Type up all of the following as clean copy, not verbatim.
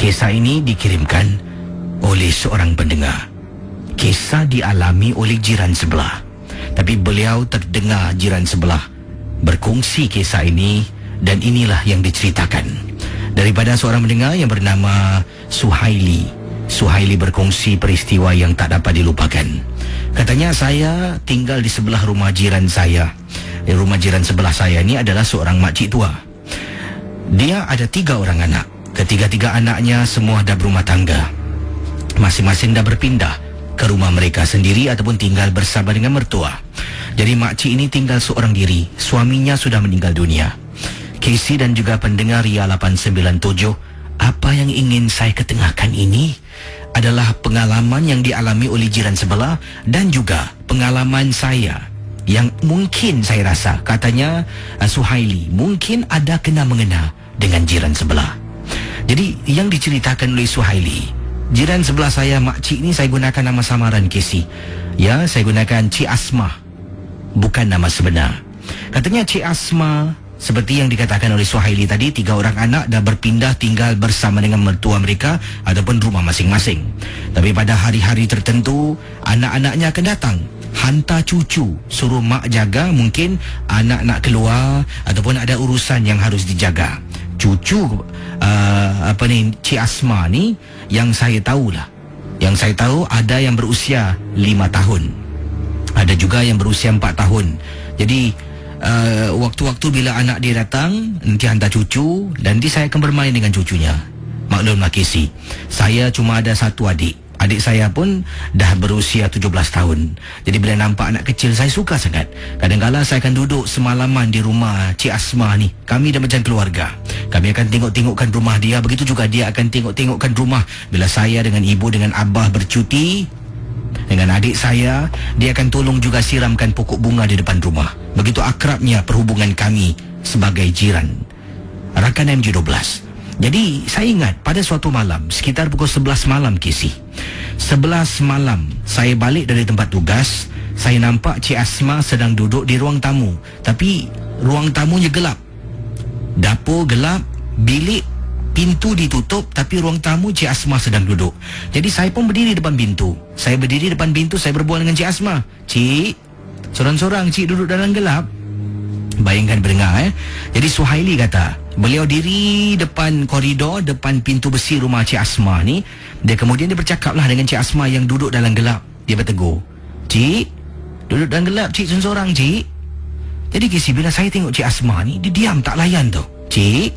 Kisah ini dikirimkan oleh seorang pendengar. Kisah dialami oleh jiran sebelah, tapi beliau terdengar jiran sebelah berkongsi kisah ini, dan inilah yang diceritakan daripada seorang pendengar yang bernama Suhaili. Suhaili berkongsi peristiwa yang tak dapat dilupakan. Katanya, saya tinggal di sebelah rumah jiran saya. Di rumah jiran sebelah saya ni adalah seorang makcik tua. Dia ada 3 orang anak. Ketiga-tiga anaknya semua dah berumah tangga. Masing-masing dah berpindah ke rumah mereka sendiri ataupun tinggal bersama dengan mertua. Jadi makcik ini tinggal seorang diri. Suaminya sudah meninggal dunia. Casey dan juga pendengar Ria 897, apa yang ingin saya ketengahkan ini adalah pengalaman yang dialami oleh jiran sebelah dan juga pengalaman saya yang mungkin saya rasa, katanya Suhaili, mungkin ada kena-mengena dengan jiran sebelah. Jadi yang diceritakan oleh Suhaili, jiran sebelah saya, makcik ni saya gunakan nama samaran Casey. Ya, saya gunakan Cik Asma, bukan nama sebenar. Katanya Cik Asma, seperti yang dikatakan oleh Suhaili tadi, 3 orang anak dah berpindah tinggal bersama dengan mertua mereka ataupun rumah masing-masing. Tapi pada hari-hari tertentu, anak-anaknya akan datang, hantar cucu, suruh mak jaga. Mungkin anak nak keluar ataupun ada urusan yang harus dijaga. Cucu Cik Asma ni, yang saya tahulah, yang saya tahu ada yang berusia 5 tahun, ada juga yang berusia 4 tahun. Jadi waktu-waktu bila anak dia datang, nanti hantar cucu, dan nanti saya akan bermain dengan cucunya. Maklumlah Casey, saya cuma ada 1 adik. Adik saya pun dah berusia 17 tahun. Jadi bila nampak anak kecil, saya suka sangat. Kadang-kadang saya akan duduk semalaman di rumah Cik Asma ni. Kami dah macam keluarga. Kami akan tengok-tengokkan rumah dia. Begitu juga dia akan tengok-tengokkan rumah. Bila saya dengan ibu dengan abah bercuti dengan adik saya, dia akan tolong juga siramkan pokok bunga di depan rumah. Begitu akrabnya perhubungan kami sebagai jiran. Rakan MJ12. Jadi saya ingat pada suatu malam sekitar pukul 11 malam, Casey, 11 malam saya balik dari tempat tugas. Saya nampak Cik Asma sedang duduk di ruang tamu, tapi ruang tamunya gelap. Dapur gelap, bilik pintu ditutup, tapi ruang tamu Cik Asma sedang duduk. Jadi saya pun berdiri depan pintu. Saya berdiri depan pintu, saya berbual dengan Cik Asma. Cik, sorang-sorang cik duduk dalam gelap. Bayangkan pendengar, Jadi Suhaili kata, beliau diri depan koridor, depan pintu besi rumah Cik Asma ni. Dia kemudian dia bercakaplah dengan Cik Asma yang duduk dalam gelap. Dia bertegur, "Cik, duduk dalam gelap cik sorang-sorang cik." Jadi Casey, bila saya tengok Cik Asma ni, dia diam tak layan tu. "Cik,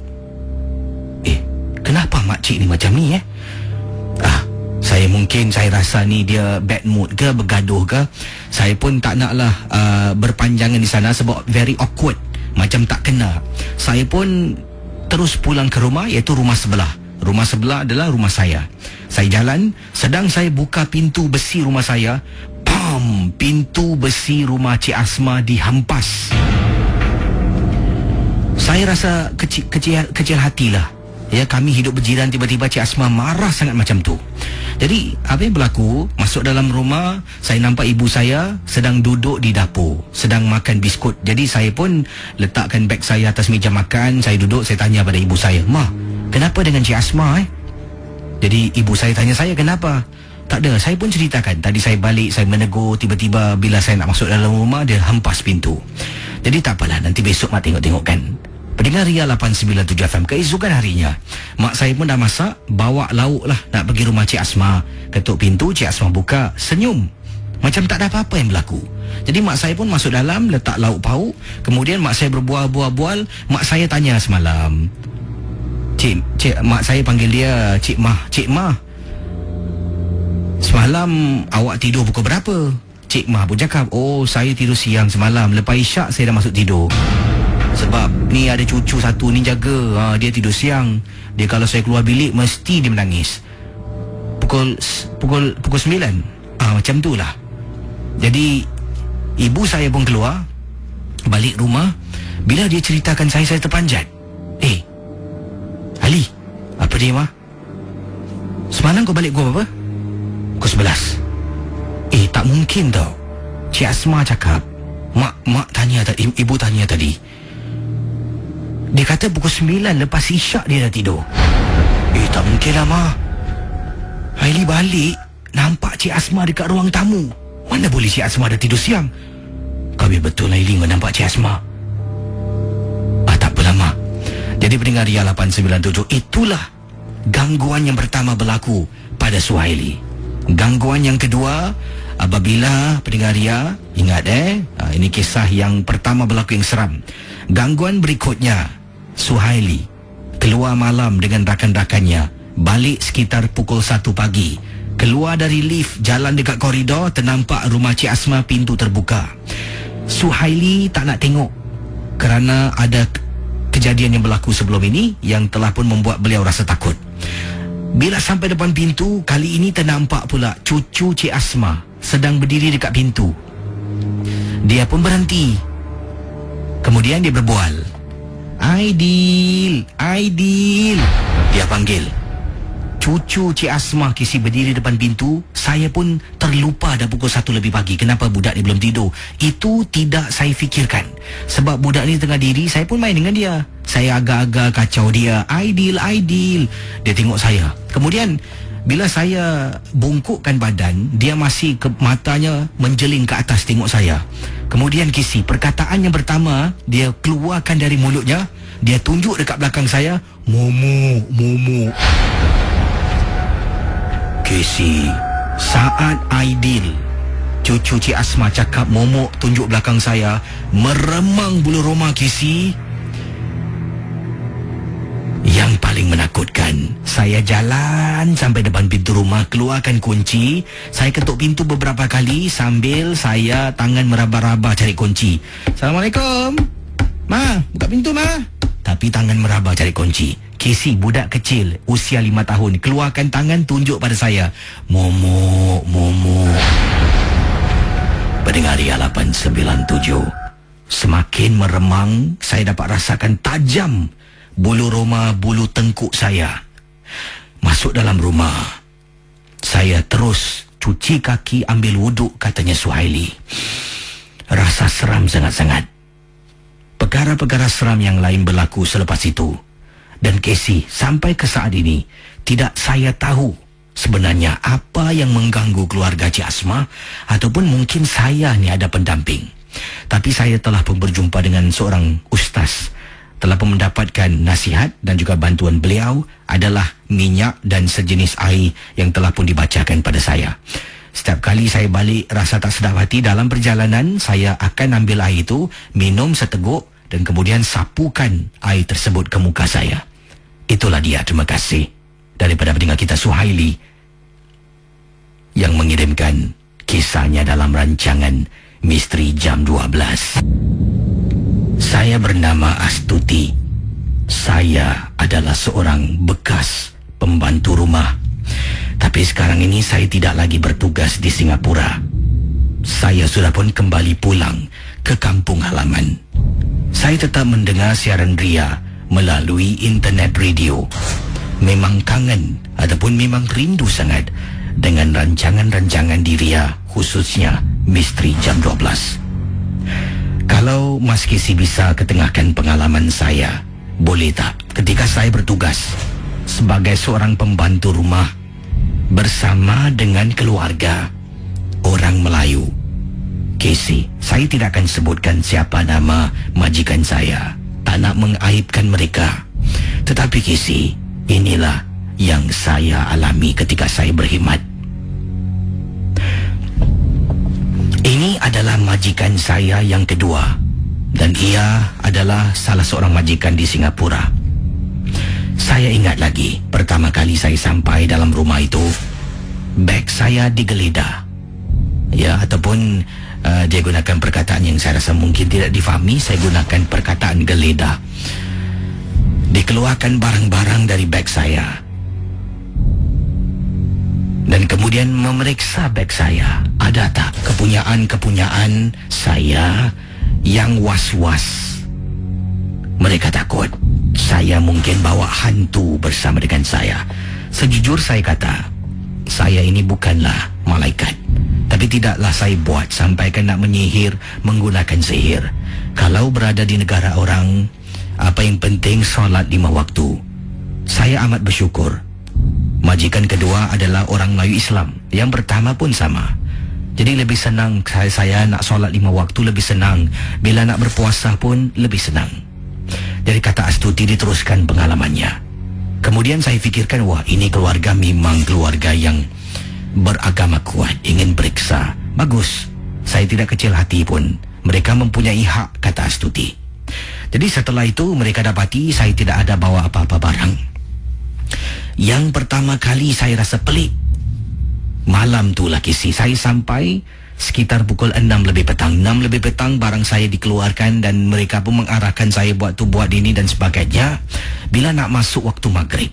kenapa makcik ni macam ni saya rasa ni dia bad mood ke, bergaduh ke." Saya pun tak naklah berpanjangan di sana sebab very awkward, macam tak kena. Saya pun terus pulang ke rumah, iaitu rumah sebelah. Rumah sebelah adalah rumah saya. Saya jalan, sedang saya buka pintu besi rumah saya, pam, pintu besi rumah Cik Asma dihempas. Saya rasa kecil hatilah. Ya, kami hidup berjiran, tiba-tiba Cik Asma marah sangat macam tu. Jadi apa yang berlaku, masuk dalam rumah, saya nampak ibu saya sedang duduk di dapur, sedang makan biskut. Jadi saya pun letakkan beg saya atas meja makan. Saya duduk, saya tanya pada ibu saya, "Ma, kenapa dengan Cik Asma?" Jadi ibu saya tanya saya, "Kenapa?" Tak ada, saya pun ceritakan. Tadi saya balik, saya menegur, tiba-tiba bila saya nak masuk dalam rumah, dia hempas pintu. Jadi tak apalah, nanti besok mak tengok-tengokkan. Pendengar Ria 897 FM, keesokan harinya, mak saya pun dah masak, bawa lauk lah nak pergi rumah Cik Asma. Ketuk pintu, Cik Asma buka, senyum, macam tak ada apa-apa yang berlaku. Jadi mak saya pun masuk dalam, letak lauk pauk. Kemudian mak saya berbual-bual. Mak saya tanya semalam, Cik, mak saya panggil dia Cik Mah, semalam awak tidur pukul berapa? Cik Mah pun cakap, "Oh, saya tidur siang semalam. Lepas isyak saya dah masuk tidur. Sebab ni ada cucu satu ni jaga, dia tidur siang. Dia kalau saya keluar bilik mesti dia menangis. Pukul 9. Macam tu lah." Jadi ibu saya pun keluar, balik rumah. Bila dia ceritakan saya terpanjat. "Ali, apa dia, Ma? Semalam kau balik pukul berapa?" "Pukul 11. Tak mungkin tau. Cik Asma cakap, Mak tanya tadi, ibu tanya tadi. Dia kata pukul 9 lepas isyak dia dah tidur." Tak mungkin lah, Ma. Haili balik, nampak Cik Asma dekat ruang tamu. Mana boleh Cik Asma dah tidur siang? Kami betul Haili nampak Cik Asma. Tak apalah, Ma. Jadi pendengar Ria 897, itulah gangguan yang pertama berlaku pada Suhaili. Gangguan yang kedua, apabila pendengar Ria ingat ini kisah yang pertama berlaku yang seram. Gangguan berikutnya, Suhaili keluar malam dengan rakan-rakannya, balik sekitar pukul 1 pagi. Keluar dari lift, jalan dekat koridor, ternampak rumah Cik Asma pintu terbuka. Suhaili tak nak tengok kerana ada kejadian yang berlaku sebelum ini yang telah pun membuat beliau rasa takut. Bila sampai depan pintu, kali ini ternampak pula cucu Cik Asma sedang berdiri dekat pintu. Dia pun berhenti. Kemudian dia berbual. Aidil, Aidil, dia panggil. Cucu Cik Asma kisi berdiri depan pintu. Saya pun terlupa dah pukul 1 lebih pagi. Kenapa budak ni belum tidur? Itu tidak saya fikirkan. Sebab budak ni tengah diri, saya pun main dengan dia. Saya agak-agak kacau dia. Aidil, Aidil. Dia tengok saya. Kemudian bila saya bungkukkan badan, dia masih matanya menjeling ke atas tengok saya. Kemudian kisi, perkataan yang pertama dia keluarkan dari mulutnya, dia tunjuk dekat belakang saya, Momo, Momo. Kisi, saat Aidil, cucu Cik Asma cakap Momo tunjuk belakang saya, meremang bulu roma Kisi. Yang paling menakutkan, saya jalan sampai depan pintu rumah, keluarkan kunci. Saya ketuk pintu beberapa kali sambil saya tangan meraba-raba cari kunci. Assalamualaikum. Ma, buka pintu, Ma. Tapi tangan meraba cari kunci. Casey, budak kecil, usia 5 tahun, keluarkan tangan tunjuk pada saya. Momo, Momo. Pendengar Ria 897, semakin meremang, saya dapat rasakan tajam bulu roma, bulu tengkuk saya. Masuk dalam rumah, saya terus cuci kaki, ambil wuduk, katanya Suhaili. Rasa seram sangat-sangat. Perkara-perkara seram yang lain berlaku selepas itu. Dan Casey, sampai ke saat ini tidak saya tahu sebenarnya apa yang mengganggu keluarga Cik Asma, ataupun mungkin saya ni ada pendamping. Tapi saya telah pun berjumpa dengan seorang ustaz, telah pun mendapatkan nasihat dan juga bantuan beliau adalah minyak dan sejenis air yang telah pun dibacakan pada saya. Setiap kali saya balik rasa tak sedap hati dalam perjalanan, saya akan ambil air itu, minum seteguk dan kemudian sapukan air tersebut ke muka saya. Itulah dia, terima kasih daripada pendengar kita Suhaili yang mengirimkan kisahnya dalam rancangan Misteri Jam 12. Saya bernama Astuti. Saya adalah seorang bekas pembantu rumah. Tapi sekarang ini saya tidak lagi bertugas di Singapura. Saya sudah pun kembali pulang ke kampung halaman. Saya tetap mendengar siaran Ria melalui internet radio. Memang kangen ataupun memang rindu sangat dengan rancangan-rancangan di Ria, khususnya Misteri Jam 12. Kalau Mas Kisi bisa ketengahkan pengalaman saya, boleh tak ketika saya bertugas sebagai seorang pembantu rumah bersama dengan keluarga orang Melayu. Kisi, saya tidak akan sebutkan siapa nama majikan saya, tak nak mengaibkan mereka. Tetapi Kisi, inilah yang saya alami ketika saya berkhidmat. Ini adalah majikan saya yang kedua, dan ia adalah salah seorang majikan di Singapura. Saya ingat lagi, pertama kali saya sampai dalam rumah itu, beg saya digeledah. Ya, ataupun dia gunakan perkataan yang saya rasa mungkin tidak difahami, saya gunakan perkataan geledah. Dikeluarkan barang-barang dari beg saya, dan kemudian memeriksa beg saya. Ada tak kepunyaan-kepunyaan saya yang was-was? Mereka takut saya mungkin bawa hantu bersama dengan saya. Sejujur saya kata, saya ini bukanlah malaikat. Tapi tidaklah saya buat sampai nak menyihir menggunakan sihir. Kalau berada di negara orang, apa yang penting solat 5 waktu. Saya amat bersyukur Majikan kedua adalah orang Melayu Islam. Yang pertama pun sama. Jadi lebih senang saya nak solat 5 waktu lebih senang. Bila nak berpuasa pun lebih senang. Jadi kata Astuti diteruskan pengalamannya. Kemudian saya fikirkan, wah ini keluarga memang keluarga yang beragama kuat, ingin periksa. Bagus, saya tidak kecil hati pun. Mereka mempunyai hak, kata Astuti. Jadi setelah itu mereka dapati saya tidak ada bawa apa-apa barang. Yang pertama kali saya rasa pelik. Malam tu lah kisi, saya sampai sekitar pukul 6 lebih petang. 6 lebih petang barang saya dikeluarkan dan mereka pun mengarahkan saya buat tu buat ini dan sebagainya. Bila nak masuk waktu maghrib,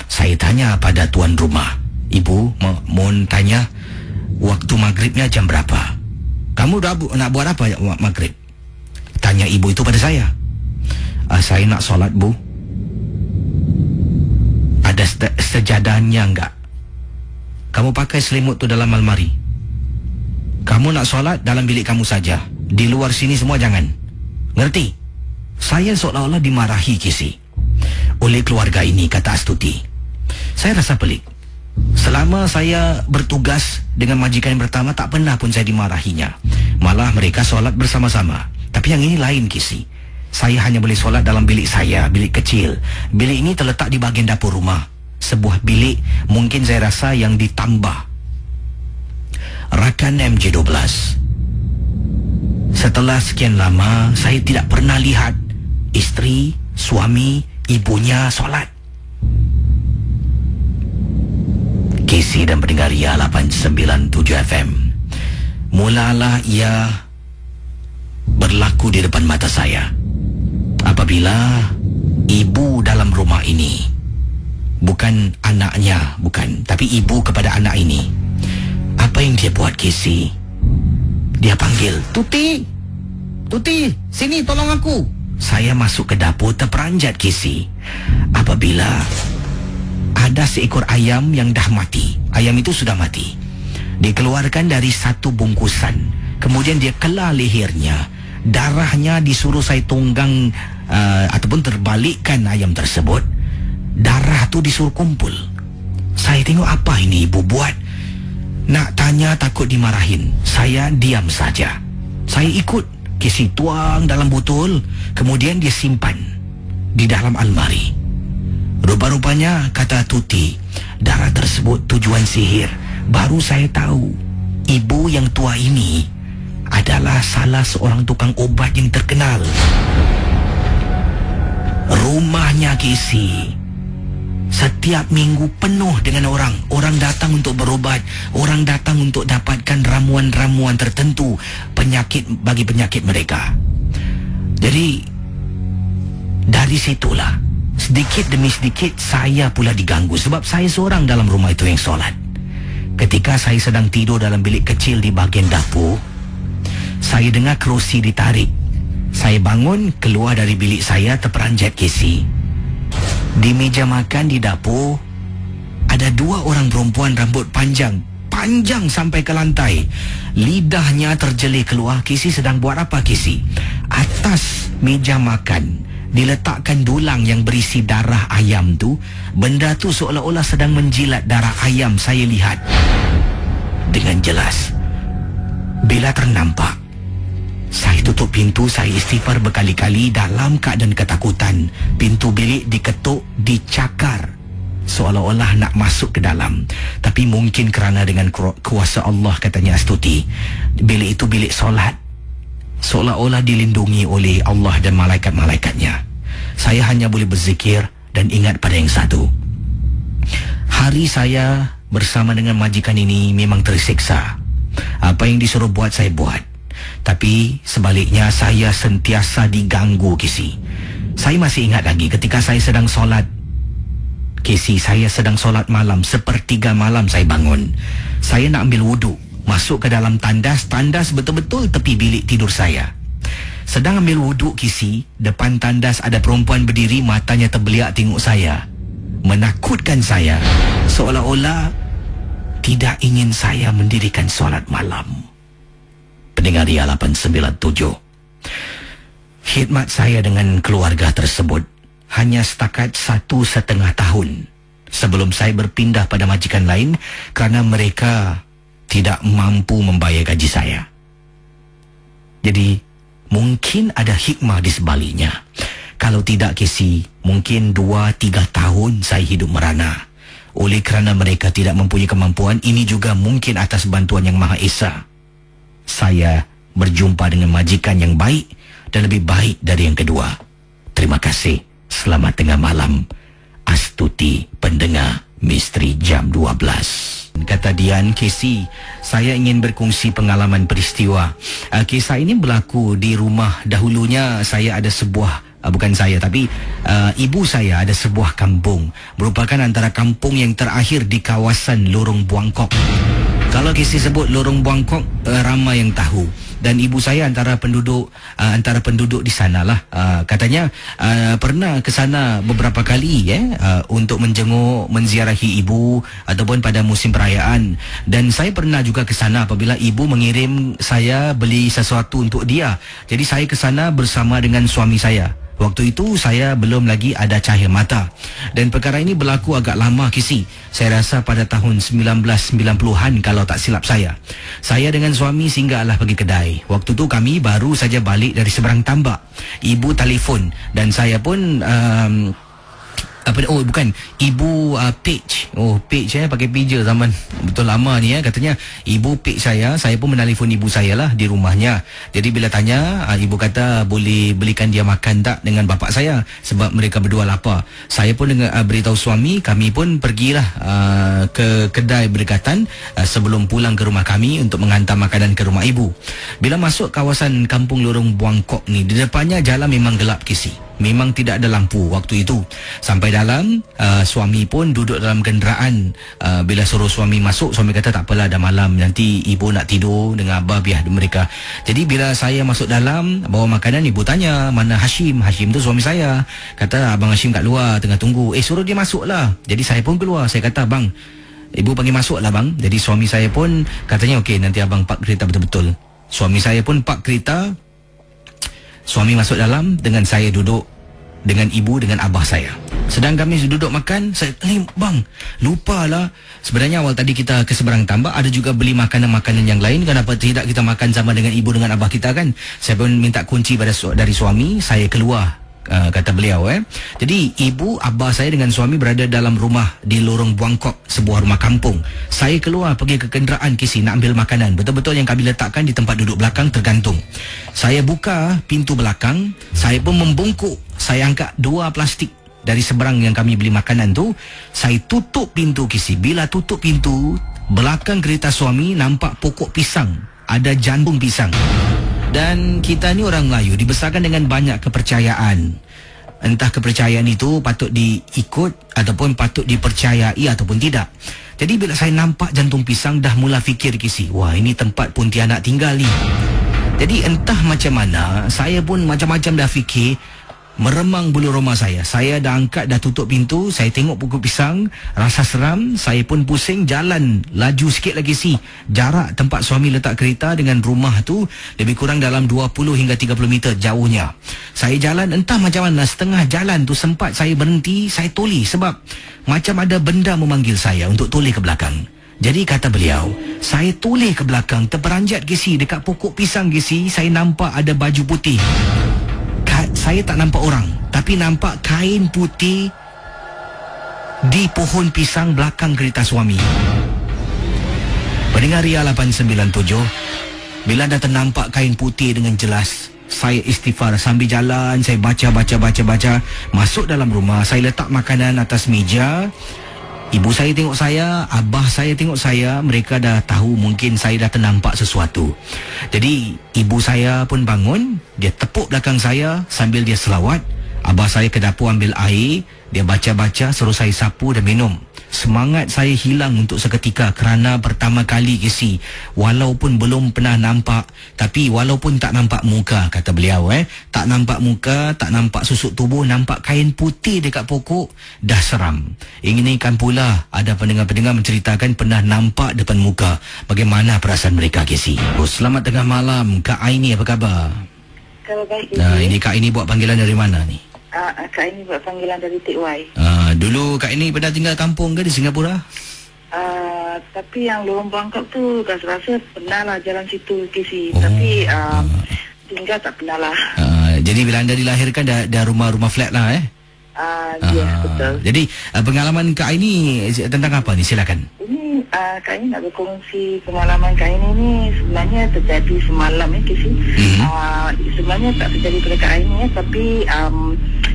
saya tanya pada tuan rumah, ibu mohon tanya waktu maghribnya jam berapa? Kamu dah nak buat apa maghrib? Tanya ibu itu pada saya. Saya nak solat bu. Ada sejadahnya enggak? Kamu pakai selimut tu dalam almari. Kamu nak solat dalam bilik kamu saja. Di luar sini semua jangan. Ngerti? Saya seolah-olah dimarahi kisi oleh keluarga ini, kata Astuti. Saya rasa pelik. Selama saya bertugas dengan majikan yang pertama, tak pernah pun saya dimarahinya. Malah mereka solat bersama-sama. Tapi yang ini lain kisi. Saya hanya boleh solat dalam bilik saya, bilik kecil. Bilik ini terletak di bahagian dapur rumah. Sebuah bilik mungkin saya rasa yang ditambah. Rakan MJ12. Setelah sekian lama, saya tidak pernah lihat isteri, suami, ibunya solat. KC dan pendengar Ria 897 FM. Mulalah ia berlaku di depan mata saya. Apabila ibu dalam rumah ini, bukan anaknya, bukan, tapi ibu kepada anak ini, apa yang dia buat KC? Dia panggil, Tuti, Tuti, sini tolong aku. Saya masuk ke dapur terperanjat KC. Apabila ada seekor ayam yang dah mati. Ayam itu sudah mati. Dikeluarkan dari satu bungkusan. Kemudian dia kelar lehernya. Darahnya disuruh saya tunggang ataupun terbalikkan ayam tersebut. Darah tu disuruh kumpul. Saya tengok apa ini ibu buat. Nak tanya takut dimarahin. Saya diam saja. Saya ikut. Kisi tuang dalam botol. Kemudian dia simpan di dalam almari. Rupa-rupanya, kata Tuti, darah tersebut tujuan sihir. Baru saya tahu, ibu yang tua ini adalah salah seorang tukang obat yang terkenal. Rumahnya Kisi setiap minggu penuh dengan orang. Orang datang untuk berobat. Orang datang untuk dapatkan ramuan-ramuan tertentu penyakit bagi penyakit mereka. Jadi dari situlah sedikit demi sedikit saya pula diganggu. Sebab saya seorang dalam rumah itu yang solat. Ketika saya sedang tidur dalam bilik kecil di bahagian dapur, saya dengar kerusi ditarik. Saya bangun, keluar dari bilik saya terperanjat Kisi. Di meja makan di dapur ada dua orang perempuan rambut panjang. Panjang sampai ke lantai. Lidahnya terjelir keluar. Kisi sedang buat apa Kisi? Atas meja makan diletakkan dulang yang berisi darah ayam tu. Benda tu seolah-olah sedang menjilat darah ayam. Saya lihat dengan jelas. Bila ternampak, saya tutup pintu. Saya istighfar berkali-kali dalam keadaan ketakutan. Pintu bilik diketuk, dicakar, seolah-olah nak masuk ke dalam. Tapi mungkin kerana dengan kuasa Allah, katanya Astuti, bilik itu bilik solat, seolah-olah dilindungi oleh Allah dan malaikat-malaikatnya. Saya hanya boleh berzikir dan ingat pada yang satu. Hari saya bersama dengan majikan ini memang tersiksa. Apa yang disuruh buat saya buat. Tapi sebaliknya saya sentiasa diganggu Kisi. Saya masih ingat lagi ketika saya sedang solat Kisi, saya sedang solat malam. 1/3 malam saya bangun. Saya nak ambil wuduk, masuk ke dalam tandas. Tandas betul-betul tepi bilik tidur saya. Sedang ambil wuduk Kisi, depan tandas ada perempuan berdiri, matanya terbeliak tengok saya, menakutkan saya, seolah-olah tidak ingin saya mendirikan solat malam. Pendengar Ria 897, khidmat saya dengan keluarga tersebut hanya setakat 1,5 tahun. sebelum saya berpindah pada majikan lain kerana mereka tidak mampu membayar gaji saya. Jadi, mungkin ada hikmah di sebaliknya. Kalau tidak, Casey, mungkin 2-3 tahun saya hidup merana. Oleh kerana mereka tidak mempunyai kemampuan, ini juga mungkin atas bantuan Yang Maha Esa. Saya berjumpa dengan majikan yang baik dan lebih baik dari yang kedua. Terima kasih. Selamat tengah malam. Astuti, pendengar Misteri Jam 12. Kata Dian, Casey, saya ingin berkongsi pengalaman peristiwa. Kisah ini berlaku di rumah. Dahulunya saya ada sebuah, bukan saya tapi ibu saya ada sebuah kampung. Merupakan antara kampung yang terakhir di kawasan Lorong Buangkok. Kalau Casey sebut Lorong Buangkok, ramai yang tahu. Dan ibu saya antara penduduk di sanalah. Katanya pernah ke sana beberapa kali untuk menjenguk, menziarahi ibu ataupun pada musim perayaan. Dan saya pernah juga ke sana apabila ibu mengirim saya beli sesuatu untuk dia. Jadi saya ke sana bersama dengan suami saya. Waktu itu saya belum lagi ada cahaya mata. Dan perkara ini berlaku agak lama, Casey. Saya rasa pada tahun 1990-an kalau tak silap saya. Saya dengan suami singgahlah pergi kedai. Waktu tu kami baru saja balik dari seberang tambak. Ibu telefon dan saya pun ibu Page. Page pakai pager zaman betul lama ni katanya ibu Page saya pun menelefon ibu saya lah di rumahnya. Jadi bila tanya, ibu kata boleh belikan dia makan tak dengan bapa saya sebab mereka berdua lapar. Saya pun beritahu suami, kami pun pergilah ke kedai berdekatan sebelum pulang ke rumah kami untuk menghantar makanan ke rumah ibu. Bila masuk kawasan kampung Lorong Buangkok ni, di depannya jalan memang gelap, Casey. Memang tidak ada lampu waktu itu. Sampai dalam, suami pun duduk dalam kenderaan. Bila suruh suami masuk, suami kata tak apalah, dah malam, nanti ibu nak tidur dengan abah, biar mereka. Jadi bila saya masuk dalam bawa makanan, ibu tanya mana Hashim. Hashim tu suami saya. Kata abang Hashim kat luar tengah tunggu. Suruh dia masuk lah. Jadi saya pun keluar. Saya kata bang, ibu panggil masuk lah bang. Jadi suami saya pun katanya okey, nanti abang park kereta betul-betul. Suami saya pun park kereta. Suami masuk dalam dengan saya duduk dengan ibu dengan abah saya. Sedang kami duduk makan, saya bang, lupalah. Sebenarnya awal tadi kita ke seberang tambak, ada juga beli makanan-makanan yang lain. Kenapa tidak kita makan sama dengan ibu dengan abah kita kan? Saya pun minta kunci dari suami, saya keluar. Kata beliau Jadi ibu, abah saya dengan suami berada dalam rumah di Lorong Buangkok, sebuah rumah kampung. Saya keluar pergi ke kenderaan, Casey, nak ambil makanan. Betul-betul yang kami letakkan di tempat duduk belakang tergantung. Saya buka pintu belakang, saya pun membungkuk. Saya angkat 2 plastik dari seberang yang kami beli makanan tu. Saya tutup pintu, Casey. Bila tutup pintu, belakang kereta suami nampak pokok pisang. Ada jantung pisang. Dan kita ni orang Melayu dibesarkan dengan banyak kepercayaan. Entah kepercayaan itu patut diikut ataupun patut dipercayai ataupun tidak. Jadi bila saya nampak jantung pisang, dah mula fikir, Casey, wah ini tempat Pontianak tinggal ni. Jadi entah macam mana, saya pun macam-macam dah fikir. Meremang bulu roma saya. Saya dah angkat, dah tutup pintu. Saya tengok pokok pisang, rasa seram. Saya pun pusing, jalan laju sikit lagi sih. Jarak tempat suami letak kereta dengan rumah tu lebih kurang dalam 20 hingga 30 meter jauhnya. Saya jalan, entah macam mana, setengah jalan tu sempat saya berhenti. Saya toleh sebab macam ada benda memanggil saya untuk toleh ke belakang. Jadi kata beliau, saya toleh ke belakang, terperanjat, Casey, dekat pokok pisang, Casey. Saya nampak ada baju putih. Saya tak nampak orang, tapi nampak kain putih di pohon pisang belakang kereta suami. Pendengar Ria 897, bila dah ternampak kain putih dengan jelas, saya istighfar sambil jalan. Saya baca. Masuk dalam rumah, saya letak makanan atas meja. Ibu saya tengok saya, abah saya tengok saya. Mereka dah tahu mungkin saya dah ternampak sesuatu. Jadi ibu saya pun bangun. Dia tepuk belakang saya sambil dia selawat. Abah saya ke dapur ambil air. Dia baca-baca, suruh saya sapu dan minum. Semangat saya hilang untuk seketika kerana pertama kali, Casey, walaupun belum pernah nampak, tapi walaupun tak nampak muka, kata beliau, tak nampak muka, tak nampak susuk tubuh, nampak kain putih dekat pokok, dah seram. Ini kan pula ada pendengar-pendengar menceritakan pernah nampak depan muka. Bagaimana perasaan mereka, Casey? Selamat tengah malam, Kak Aini, apa khabar? Terima kasih. Nah, ini Kak Aini buat panggilan dari mana ni? Kak Aini buat panggilan dari TY. Dulu Kak Aini pernah tinggal kampung ke di Singapura? Tapi yang Lorong Bangkok tu rasa pernah lah jalan situ KC. Tapi tinggal tak pernah lah. Jadi bila anda dilahirkan dah rumah flat lah Ya, betul. Jadi pengalaman Kak Aini tentang apa ni? Silakan. Ini Kak Aini nak berkongsi pengalaman Kak Aini ni sebenarnya terjadi semalam KC. Sebenarnya tak terjadi pada Kak Aini tapi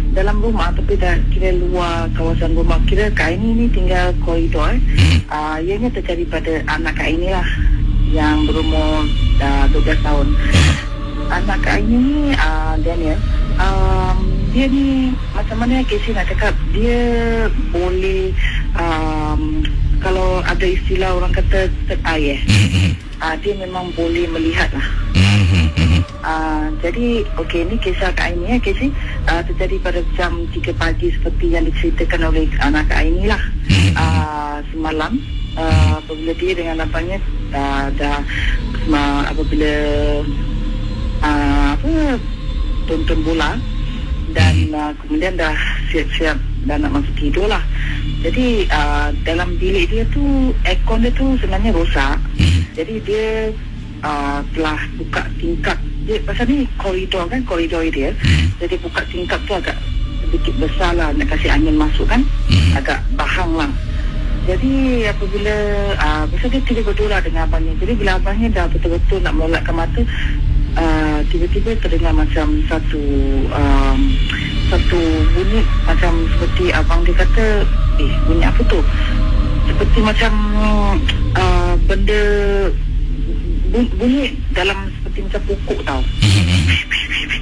dalam rumah, tapi dah kira luar kawasan rumah. Kira Kak Aini ni tinggal koridor. Ianya terjadi pada anak Kak Aini lah yang berumur 12 tahun. Anak Kak Aini ni Daniel, dia ni macam mana Casey nak cakap, dia boleh kalau ada istilah orang kata third eye dia memang boleh melihat lah. Jadi ni kisah Kak Aini Casey terjadi pada jam 3 pagi seperti yang diceritakan oleh anak Kak Aini lah. Semalam apabila dia dengan abangnya apabila tonton bola dan kemudian dah siap-siap dan nak masuk tidur lah. Jadi dalam bilik dia tu aircon dia tu sebenarnya rosak. Jadi dia telah buka tingkap dia, pasal ni koridor dia. Jadi buka tingkap tu agak sedikit besar lah, nak kasih angin masuk kan, agak bahang lah. Jadi apabila pasal dia tidur berdua lah dengan abangnya. Jadi bila abangnya dah betul-betul nak melolakkan mata, tiba-tiba terdengar macam satu bunyi macam seperti abang dia kata, bunyi apa tu? Seperti macam benda bunyi dalam seperti macam pokok tau.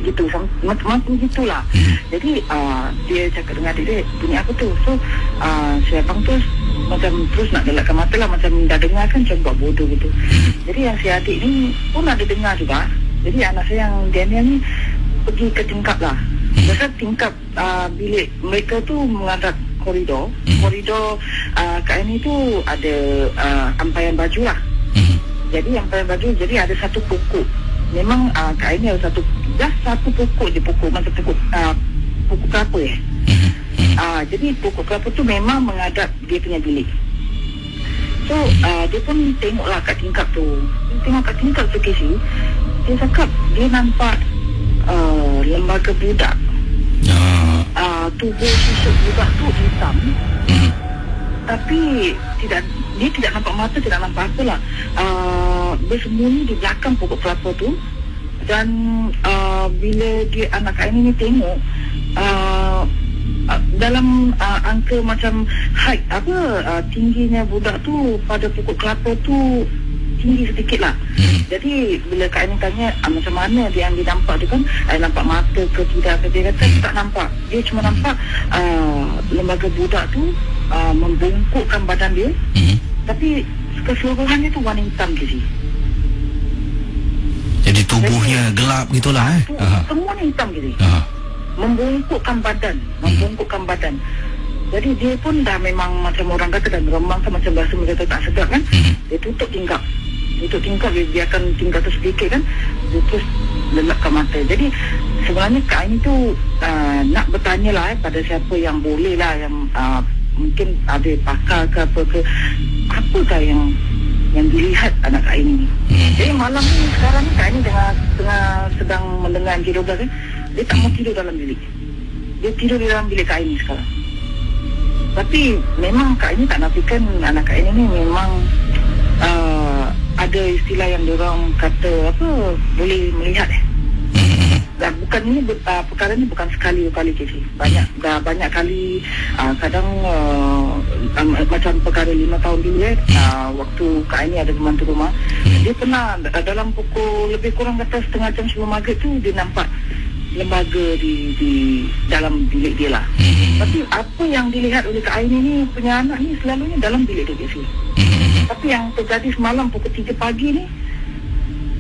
Gitu, macam gitulah. Jadi dia cakap dengan adik dia, bunyi apa tu? So si abang tu macam terus nak gelakkan mata lah, macam dah dengar kan, macam buat bodoh gitu. Jadi yang si adik ni pun ada dengar juga. Jadi anak saya yang Daniel ni pergi ke tingkap lah. Pasal tingkap bilik mereka tu menghadap koridor. Koridor Kak Aini tu ada ampaian baju lah. Jadi ampaian baju, jadi ada satu pokok. Memang Kak Aini ada satu pokok je, pokok macam pokok kelapa jadi pokok kelapa tu memang menghadap dia punya bilik. So dia pun tengoklah kat tingkap tu. Tengok kat tingkap tu Casey, dia cakap dia nampak lembaga budak. Tubuh susuk budak tu hitam. Tapi dia tidak nampak mata, tidak nampak apalah. Bersembunyi di belakang pokok kelapa tu. Dan bila dia anak Kak Aini ni tengok dalam angka macam height tingginya budak tu pada pokok kelapa tu tinggi sedikit lah. Jadi bila Kak Aini tanya macam mana dia yang nampak tu kan, nampak mata ke tidak ke, dia kata tak nampak. Dia cuma nampak lembaga budak tu membungkukkan badan dia, tapi keseluruhannya tu warna hitam je. Jadi tubuhnya gelap gitulah Semuanya hitam je. Membungkukkan badan. Jadi dia pun dah memang macam orang kata dah meremang kan, macam bahasa mereka tak sedap kan. Dia tutup tingkap, dia biarkan tingkap tu sedikit kan, dia terus lelapkan mata. Jadi sebenarnya Kak Aini tu nak bertanya lah pada siapa yang boleh lah, yang mungkin ada pakar ke apa ke, apakah yang dilihat anak Kak Aini ni. Jadi malam ni sekarang ni Kak Aini tengah sedang mendengar G12 kan, dia tak mau tidur dalam bilik. Dia tidur di dalam bilik Kak Aini sekarang. Tapi memang Kak Aini tak nafikan anak Kak Aini ni memang ada istilah yang diorang kata boleh melihat dan bukan ini perkara ni bukan sekali dua kali Casey. Banyak kali, kadang macam perkara 5 tahun dulu waktu Kak Aini ada pembantu rumah, dia pernah dalam pukul lebih kurang kata setengah jam sebelum maghrib tu dia nampak lembaga di dalam bilik dia lah. Tapi apa yang dilihat oleh Kak Aini ni punya anak ni selalunya dalam bilik dia Casey. Tapi yang terjadi semalam pukul 3 pagi ni,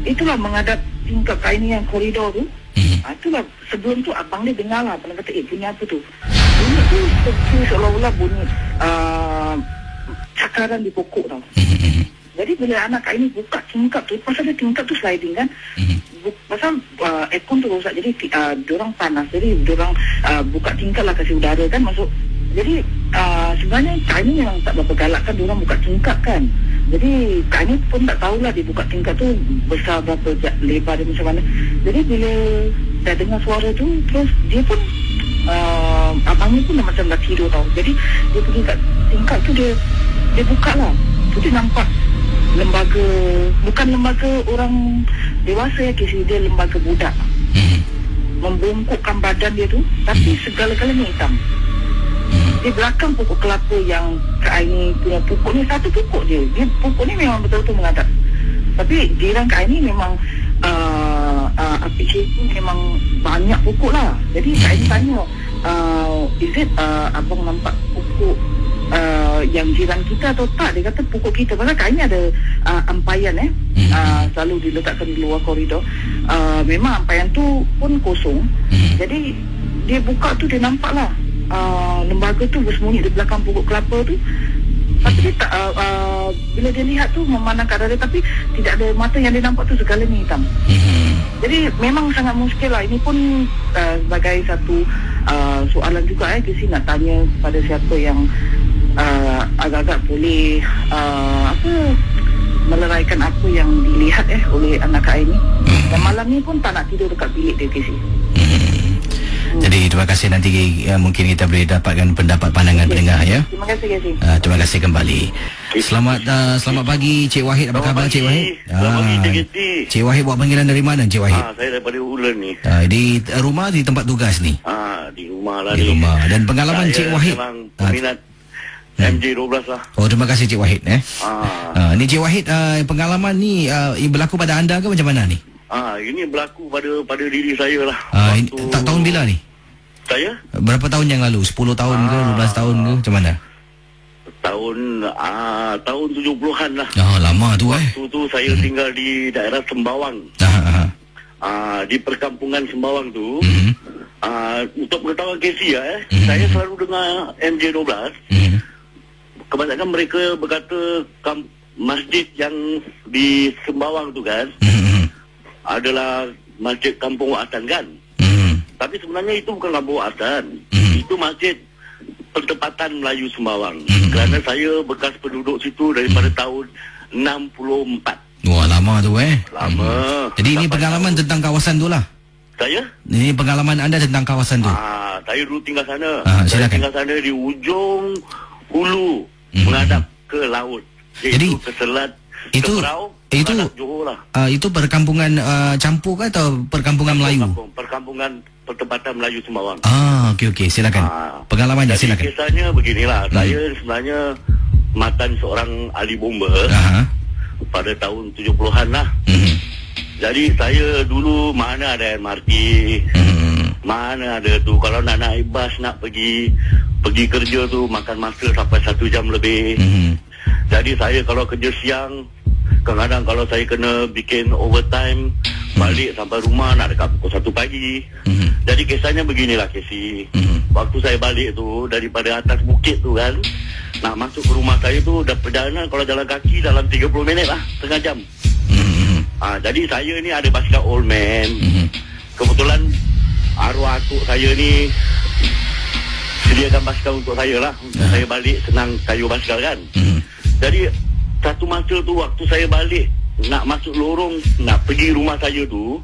itulah menghadap tingkap Kak Aini yang koridor tu. Itulah sebelum tu abang dia dengar lah, pernah kata bunyi apa tu. Bunyi tu seperti seolah-olah bunyi cakaran di pokok tau. Jadi bila anak Kak Aini buka tingkap tu, pasal dia tingkap tu sliding kan, pasal aircon tu rosak, jadi diorang panas, jadi diorang buka tingkap lah, kasih udara kan masuk. Jadi sebenarnya Kak Aini memang tak berapa galak kan, diorang buka tingkap kan. Jadi Kak Aini pun tak tahulah dia buka tingkap tu besar berapa, lebar dia macam mana. Jadi bila dah dengar suara tu, terus dia pun abangnya pun dah macam dah tidur tau. Jadi dia pergi kat tingkap tu, dia buka lah. Tu dia nampak lembaga, bukan lembaga orang dewasa ya Casey, dia lembaga budak. Membungkukkan badan dia tu, tapi segala-galanya hitam. Di belakang pokok kelapa yang Kak Aini punya pokok ni, satu pokok je. Dia pokok ni memang betul-betul menghadap. Tapi jiran Kak Aini memang apik cikgu memang banyak pokok lah. Jadi Kak Aini tanya, is it abang nampak pokok yang jiran kita atau tak? Dia kata pokok kita. Pasal Kak Aini ada ampayan selalu diletakkan di luar koridor. Memang ampayan tu pun kosong. Jadi dia buka tu, dia nampak lah lembaga tu bersembunyi di belakang pokok kelapa tu. Tapi dia tak, bila dia lihat tu memandang kat dada, tapi tidak ada mata, yang dia nampak tu segalanya hitam. Jadi memang sangat muskil lah. Ini pun sebagai satu soalan juga Casey nak tanya pada siapa yang agak-agak boleh meleraikan apa yang dilihat oleh anak Kak Aini. Dan malam ni pun tak nak tidur dekat bilik dia Casey. Jadi terima kasih, nanti mungkin kita boleh dapatkan pendapat pandangan pendengar ya. Terima kasih Casey. Terima kasih kembali. Selamat pagi Cik Wahid, apa khabar Cik Wahid? Selamat pagi Cik Giti. Cik Wahid buat panggilan dari mana Cik Wahid? Saya daripada Ulen ni. Di rumah, di tempat tugas ni? Di rumah lah di ni. Rumah. Dan pengalaman Cik Wahid? Saya memang peminat MJ12 lah. Oh, terima kasih Cik Wahid ni Cik Wahid, pengalaman ni berlaku pada anda ke macam mana ni? Ini berlaku pada diri saya lah. Tak tahun bila ni? Saya? Berapa tahun yang lalu? 10 tahun ke? 12 tahun ke? Macam mana? Tahun 70-an lah. Lama tu Waktu tu saya tinggal di daerah Sembawang. Di perkampungan Sembawang tu. Untuk pengetahuan Casey saya selalu dengar MJ12. Kebanyakan mereka berkata masjid yang di Sembawang tu kan adalah masjid Kampung Watan kan. Tapi sebenarnya itu bukan Kampung Watan. Itu masjid Pertempatan Melayu Sembawang. Kerana saya bekas penduduk situ daripada tahun 64. Wah, lama tu Lama. Jadi ini pengalaman tentang kawasan tu lah. Saya? Ini pengalaman anda tentang kawasan tu. Saya dulu tinggal sana. Silakan. Saya tinggal sana di ujung hulu menghadap ke laut. Jadi ke selat, itu Johor lah. Itu perkampungan campur ke atau perkampungan Melayu? Perkampungan Pertempatan Melayu Sembawang. Okey, silakan. Pengalamannya jadi silakan. Kisahnya beginilah. Saya sebenarnya mantan seorang ahli bomba pada tahun 70-an lah. Jadi saya dulu mana ada MRT, mana ada tu, kalau nak naik bas, nak pergi kerja tu makan masa sampai 1 jam lebih. Jadi saya kalau kerja siang, kadang-kadang kalau saya kena bikin overtime, balik sampai rumah nak dekat pukul 1 pagi. Jadi kisahnya beginilah Casey. Waktu saya balik tu daripada atas bukit tu kan, nak masuk ke rumah saya tu dah perjalanan, kalau jalan kaki dalam 30 minit lah, setengah jam. Jadi saya ni ada basikal old man. Kebetulan arwah atuk saya ni sediakan basikal untuk saya lah, untuk saya balik senang kayu basikal kan. Jadi satu masa tu waktu saya balik nak masuk lorong nak pergi rumah saya tu,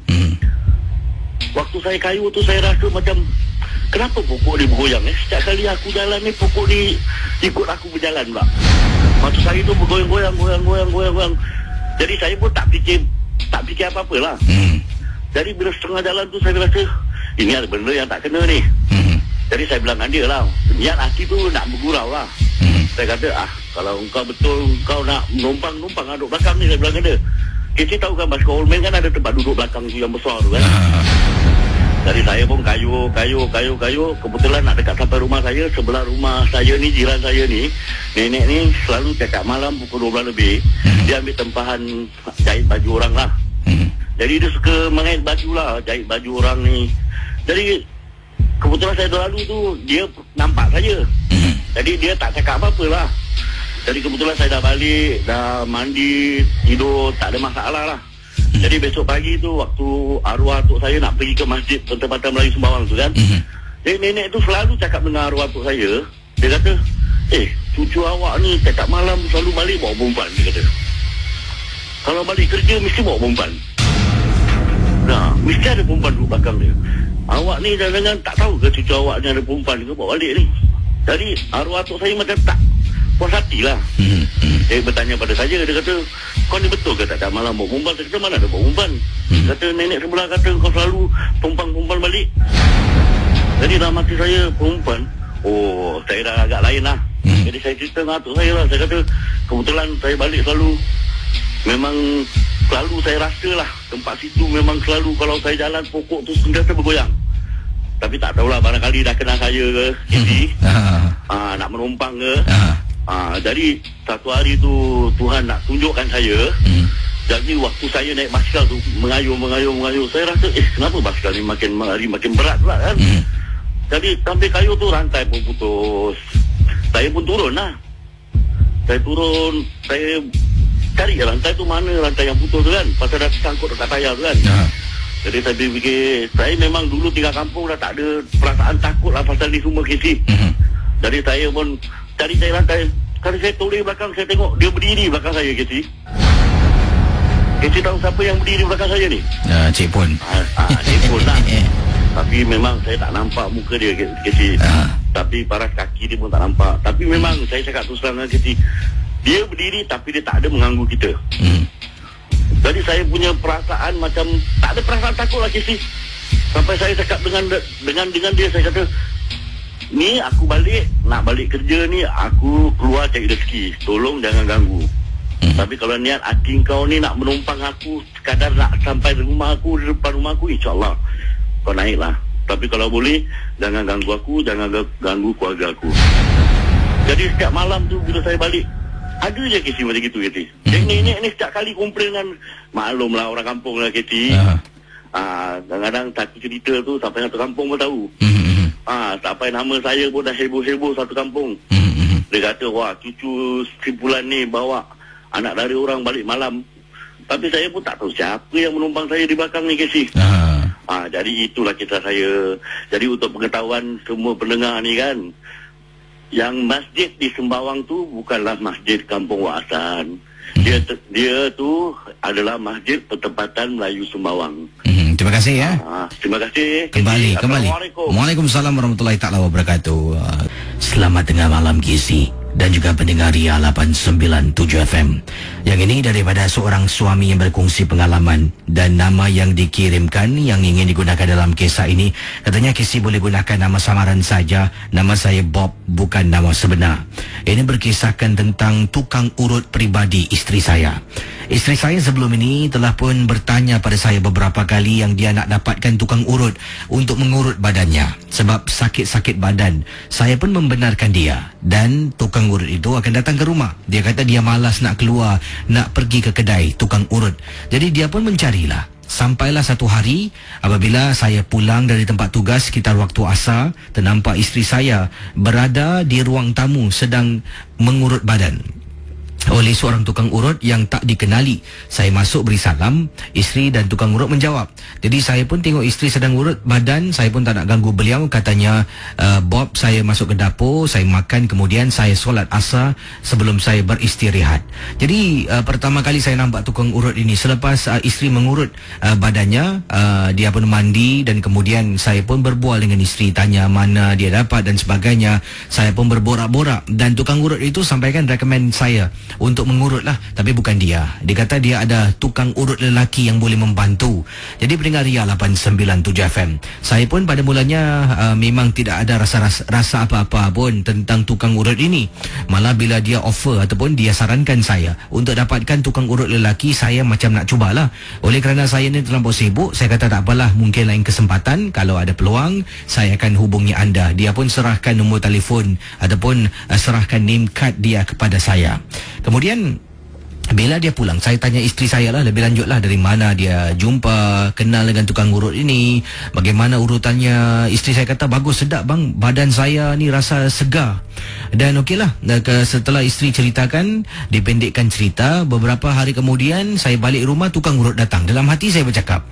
waktu saya kayu tu saya rasa macam kenapa pokok ni bergoyang setiap kali aku jalan ni pokok ni ikut aku berjalan pula. Maksud saya tu bergoyang. Jadi saya pun tak fikir apa-apa lah. Jadi bila setengah jalan tu saya rasa ini ada benda yang tak kena ni. Jadi saya bilang dengan dia lah, niat hati tu nak bergurau lah. Saya kata kalau engkau betul engkau nak numpang duduk belakang ni, saya bilang dengan dia. Kita tahu kan basikal old man kan ada tempat duduk belakang tu yang besar tu kan. Jadi saya pun kayu. Kebetulan nak dekat sampai rumah saya. Sebelah rumah saya ni, jiran saya ni, nenek ni selalu cakap malam pukul 12 lebih dia ambil tempahan jahit baju orang lah. Jadi dia suka mengait baju lah, jahit baju orang ni. Jadi kebetulan saya lalu tu dia nampak saya. Jadi dia tak cakap apa-apa lah. Jadi kebetulan saya dah balik, dah mandi, tidur, tak ada masalah lah. Jadi besok pagi tu waktu arwah atuk saya nak pergi ke masjid Tempatan Melayu Sembawang tu kan, jadi nenek tu selalu cakap dengan arwah atuk saya. Dia kata, cucu awak ni setiap malam selalu balik bawa perempuan. Dia kata, kalau balik kerja mesti bawa perempuan. Nah, mesti ada perempuan duduk belakang dia. Awak ni jangan tak tahu ke cucu awak ni ada perempuan ke bawa balik ni. Jadi arwah atuk saya macam tak puas hati lah. Dia bertanya pada saya, dia kata, kau ni betul ke tak malam bawa perempuan? Saya kata, mana ada bawa perempuan. Kata nenek sebelah kata kau selalu perempuan balik. Jadi dalam hati saya, perempuan, saya dah agak lain lah. Jadi saya cerita dengan atuk saya lah. Saya kata, kebetulan saya balik selalu, memang selalu saya rasa lah tempat situ memang selalu kalau saya jalan pokok tu sentiasa bergoyang. Tapi tak tahulah, barangkali dah kenal saya ke nak menumpang ke. Jadi satu hari tu Tuhan nak tunjukkan saya. Jadi waktu saya naik basikal tu mengayuh, saya rasa kenapa basikal ni makin hari makin berat pula kan. Jadi sampai kayu tu rantai pun putus. Saya pun turun lah. Saya cari rantai tu mana, rantai yang putus tu kan, pasal dah sangkut dekat tayar tu kan. Jadi saya fikir, saya memang dulu tinggal kampung dah tak ada perasaan takut lah pasal ni semua KC. Jadi saya pun cari rantai. Kalau saya toleh belakang, saya tengok dia berdiri belakang saya KC. KC tahu siapa yang berdiri belakang saya ni? Cik Pun. Cik Pun lah. Tapi memang saya tak nampak muka dia KC. Tapi paras kaki dia pun tak nampak. Tapi memang saya cakap terus terang dengan KC, dia berdiri tapi dia tak ada mengganggu kita. Jadi saya punya perasaan macam tak ada perasaan takut lah KC. Sampai saya cakap dengan dia, saya kata, ni aku nak balik kerja ni, aku keluar cari rezeki, tolong jangan ganggu. Tapi kalau niat hati kau ni nak menumpang aku, sekadar nak sampai rumah aku, di depan rumah aku, insyaAllah kau naiklah. Tapi kalau boleh, jangan ganggu aku, jangan ganggu keluarga aku. Jadi setiap malam tu bila saya balik, ada je KC macam gitu KC. Nenek ni setiap kali komplain kan, maklumlah orang kampung lah KC. Kadang-kadang satu cerita tu sampai satu kampung pun tahu. Sampai nama saya pun dah heboh-heboh satu kampung. Dia kata, wah cucu simpulan ni bawa anak dari orang balik malam. Tapi saya pun tak tahu siapa yang menumpang saya di belakang ni KC. Jadi itulah kisah saya. Jadi untuk pengetahuan semua pendengar ni kan, yang masjid di Sembawang tu bukanlah masjid Kampung Wak Hassan. Dia tu adalah Masjid Pertempatan Melayu Sembawang. Terima kasih ya. Terima kasih. Kembali. Waalaikumsalam warahmatullahi taala wabarakatuh. Selamat tengah malam KC dan juga pendengar Ria 897 FM. Yang ini daripada seorang suami yang berkongsi pengalaman dan nama yang dikirimkan yang ingin digunakan dalam kisah ini. Katanya KC boleh gunakan nama samaran saja. Nama saya Bob, bukan nama sebenar. Ini berkisahkan tentang tukang urut pribadi isteri saya. Isteri saya sebelum ini telah pun bertanya pada saya beberapa kali yang dia nak dapatkan tukang urut untuk mengurut badannya sebab sakit-sakit badan. Saya pun membenarkan dia dan tukang urut itu akan datang ke rumah. Dia kata dia malas nak keluar, nak pergi ke kedai tukang urut. Jadi dia pun mencarilah. Sampailah satu hari apabila saya pulang dari tempat tugas sekitar waktu asar, ternampak isteri saya berada di ruang tamu sedang mengurut badan oleh seorang tukang urut yang tak dikenali. Saya masuk beri salam, isteri dan tukang urut menjawab. Jadi saya pun tengok isteri sedang urut badan, saya pun tak nak ganggu beliau. Katanya, Bob, saya masuk ke dapur, saya makan, kemudian saya solat asar sebelum saya beristirahat. Jadi pertama kali saya nampak tukang urut ini selepas isteri mengurut badannya, dia pun mandi dan kemudian saya pun berbual dengan isteri, tanya mana dia dapat dan sebagainya. Saya pun berborak-borak dan tukang urut itu sampaikan rekomen saya untuk mengurut lah, tapi bukan dia. Dia kata dia ada tukang urut lelaki yang boleh membantu. Jadi pendengar Ria 897 FM, saya pun pada mulanya memang tidak ada rasa apa-apa pun tentang tukang urut ini. Malah bila dia offer ataupun dia sarankan saya untuk dapatkan tukang urut lelaki, saya macam nak cubalah. Oleh kerana saya ni terlampau sibuk, saya kata tak apalah, mungkin lain kesempatan kalau ada peluang saya akan hubungi anda. Dia pun serahkan nombor telefon ataupun serahkan name card dia kepada saya. Kemudian Bila dia pulang, saya tanya isteri saya lah lebih lanjut lah, dari mana dia jumpa, kenal dengan tukang urut ini, bagaimana urutannya. Isteri saya kata, bagus, sedap bang, badan saya ni rasa segar. Dan okeylah, setelah isteri ceritakan, dipendekkan cerita, beberapa hari kemudian saya balik rumah, tukang urut datang. Dalam hati saya bercakap,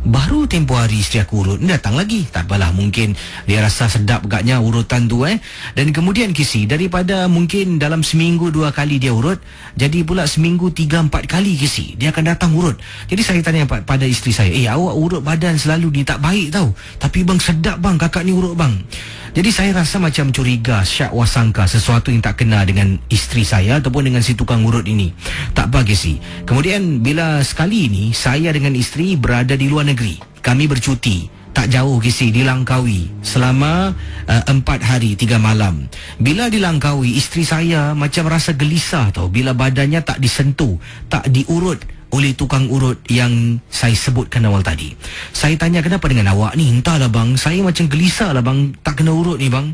baru tempoh hari isteri aku urut, ni datang lagi. Tak apalah, mungkin dia rasa sedap agaknya urutan tu Dan kemudian Kisi, daripada mungkin dalam seminggu 2 kali dia urut, jadi pula seminggu 3-4 kali Kisi, dia akan datang urut. Jadi saya tanya pada isteri saya, awak urut badan selalu ni tak baik tau, tapi bang sedap bang, kakak ni urut bang. Jadi saya rasa macam curiga, syak wasangka, sesuatu yang tak kena dengan isteri saya ataupun dengan si tukang urut ini. Tak apa Kisi. Kemudian bila sekali ini saya dengan isteri berada di luar negeri, kami bercuti tak jauh Kisi, di Langkawi selama 4 hari 3 malam. Bila di Langkawi, isteri saya macam rasa gelisah tau, bila badannya tak disentuh, tak diurut oleh tukang urut yang saya sebutkan awal tadi. Saya tanya, kenapa dengan awak ni? Entahlah bang, saya macam gelisah lah bang, tak kena urut ni bang.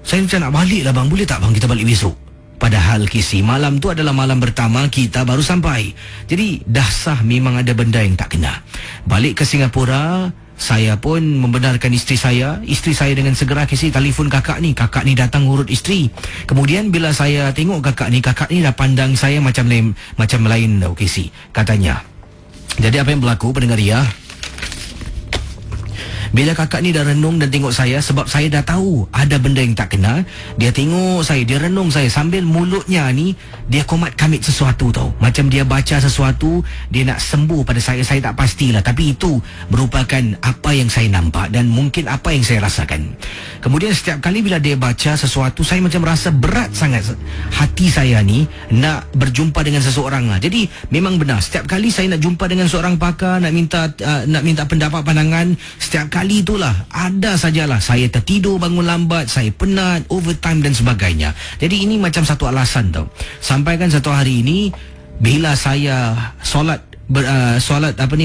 Saya macam nak balik lah bang, boleh tak bang kita balik besok? Padahal Kisi, malam tu adalah malam pertama kita baru sampai. Jadi dah sah memang ada benda yang tak kena. Balik ke Singapura, saya pun membenarkan isteri saya. Isteri saya dengan segera Kisi telefon kakak ni datang urut isteri. Kemudian bila saya tengok kakak ni dah pandang saya macam lain tau Kisi, katanya. Jadi apa yang berlaku pendengar Ria? Bila kakak ni dah renung dan tengok saya, sebab saya dah tahu ada benda yang tak kena, dia tengok saya, dia renung saya, sambil mulutnya ni dia komat kamit sesuatu tau. Macam dia baca sesuatu, dia nak sembuh pada saya tak pastilah, tapi itu merupakan apa yang saya nampak dan mungkin apa yang saya rasakan. Kemudian setiap kali bila dia baca sesuatu, saya macam rasa berat sangat hati saya ni nak berjumpa dengan seseorang lah. Jadi memang benar, setiap kali saya nak jumpa dengan seorang pakar, nak minta pendapat pandangan, setiap kali itulah ada sajalah saya tertidur, bangun lambat, saya penat, overtime dan sebagainya. Jadi ini macam satu alasan tau. Sampaikan satu hari ini, bila saya solat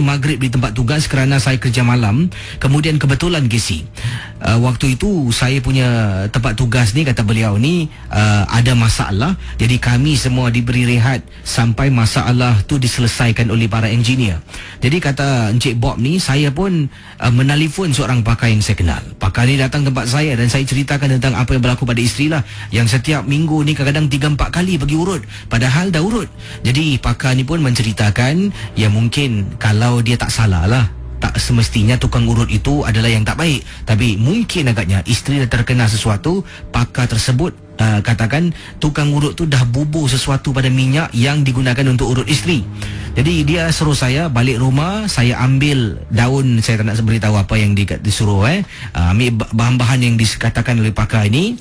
maghrib di tempat tugas kerana saya kerja malam. Kemudian kebetulan Kisi, waktu itu saya punya tempat tugas ni, kata beliau ni ada masalah. Jadi kami semua diberi rehat sampai masalah tu diselesaikan oleh para engineer. Jadi kata Encik Bob ni, saya pun menelefon seorang pakar yang saya kenal. Pakar ni datang tempat saya dan saya ceritakan tentang apa yang berlaku pada isteri lah, yang setiap minggu ni kadang-kadang 3-4 kali pergi urut, padahal dah urut. Jadi pakar ni pun menceritakan, ya mungkin kalau dia tak salah lah, tak semestinya tukang urut itu adalah yang tak baik, tapi mungkin agaknya isteri dah terkena sesuatu. Pakar tersebut katakan tukang urut tu dah bubuh sesuatu pada minyak yang digunakan untuk urut isteri. Jadi dia suruh saya balik rumah, saya ambil daun, saya tak nak beritahu apa yang disuruh ambil bahan-bahan yang dikatakan oleh pakar ini.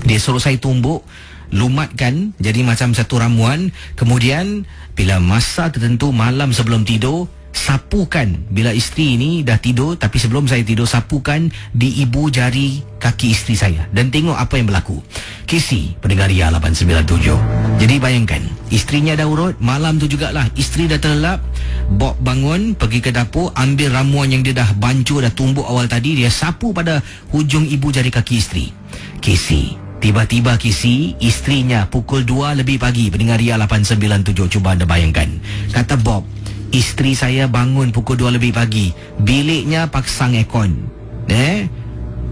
Dia suruh saya tumbuk, lumatkan jadi macam satu ramuan. Kemudian bila masa tertentu malam sebelum tidur, sapukan. Bila isteri ni dah tidur, tapi sebelum saya tidur, sapukan di ibu jari kaki isteri saya dan tengok apa yang berlaku. Kisi, pendengar Ria 897. Jadi bayangkan, isterinya dah urut, malam tu jugalah isteri dah terlelap. Bob bangun, pergi ke dapur, ambil ramuan yang dia dah bancur, dah tumbuk awal tadi, dia sapu pada hujung ibu jari kaki isteri. Kisi, tiba-tiba Kisi, isterinya pukul 2 lebih pagi, pendengar Ria 897, cuba anda bayangkan. Kata Bob, isteri saya bangun pukul 2 lebih pagi, biliknya pasang aircon,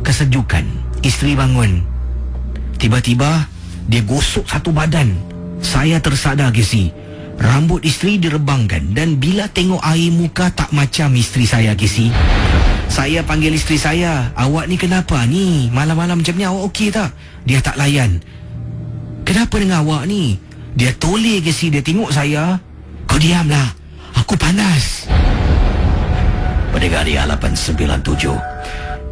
kesejukan. Isteri bangun, tiba-tiba dia gosok satu badan. Saya tersadar Kisi, rambut isteri direbangkan, dan bila tengok air muka tak macam isteri saya Kisi. Saya panggil isteri saya, awak ni kenapa ni? Malam-malam macam ni awak okey tak? Dia tak layan. Kenapa dengan awak ni? Dia toleh Kisi, dia tengok saya. Kau diamlah, aku panas. Pendengar Ria 897.